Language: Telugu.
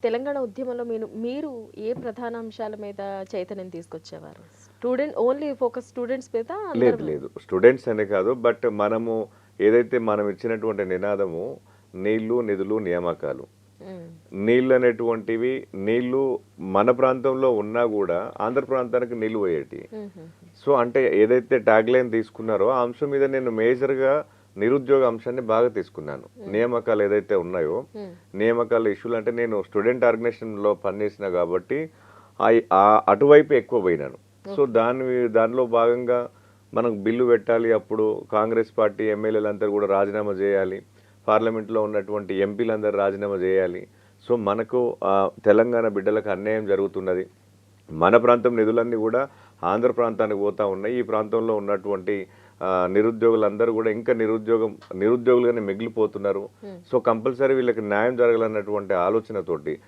తెలంగాణ ఉద్యమంలో మీరు ఏ ప్రధాన అంశాల మీద చైతన్యం తీసుకొచ్చేవారు? ఓన్లీ ఫోకస్ స్టూడెంట్స్ మీద లేదు అందరి మీద? లేదు. స్టూడెంట్స్ అనే కాదు. బట్ మనము ఏదైతే మనం ఇచ్చినటువంటి నినాదము నీళ్లు, నిధులు, నియామకాలు. హ్మ్. నీళ్ళు అనేటువంటివి నీళ్లు మన ప్రాంతంలో ఉన్నా గూడా ఆంధ్ర ప్రాంతానికి నీళ్లు పోయేటివి. హుహు. సో, అంటే ఏదైతే ట్యాగ్‌లైన్ తీసుకున్నారో ఆ అంశం మీద నేను మేజర్‌గా నిరుద్యోగ అంశాన్ని బాగా తీసుకున్నాను. నియామకాలు ఏదైతే ఉన్నాయో, హ్మ్. నియామకాల ఇష్యూలు అంటే నేను స్టూడెంట్ ఆర్గనైజేషన్‌లో పనిచేసినా కాబట్టి అటువైపు ఎక్కువ పోయినాను. సో, దానిలో భాగంగా మనకు బిల్లు పెట్టాలి. అప్పుడు కాంగ్రెస్ పార్టీ ఎమ్మెల్యేలందరూ కూడా రాజీనామా చేయాలి. పార్లమెంట్లో ఉన్నటువంటి ఎంపీలందరూ రాజీనామా చేయాలి. సో, మనకు తెలంగాణ బిడ్డలకు అన్యాయం జరుగుతున్నది. మన ప్రాంతం నిధులన్నీ కూడా ఆంధ్ర ప్రాంతానికి పోతా ఉన్నాయి. ఈ ప్రాంతంలో ఉన్నటువంటి నిరుద్యోగులందరూ కూడా ఇంకా నిరుద్యోగులుగానే మిగిలిపోతున్నారు. హ్మ్. సో, కంపల్సరీ వీళ్ళకి న్యాయం జరగాలన్నటువంటి ఆలోచనతోటి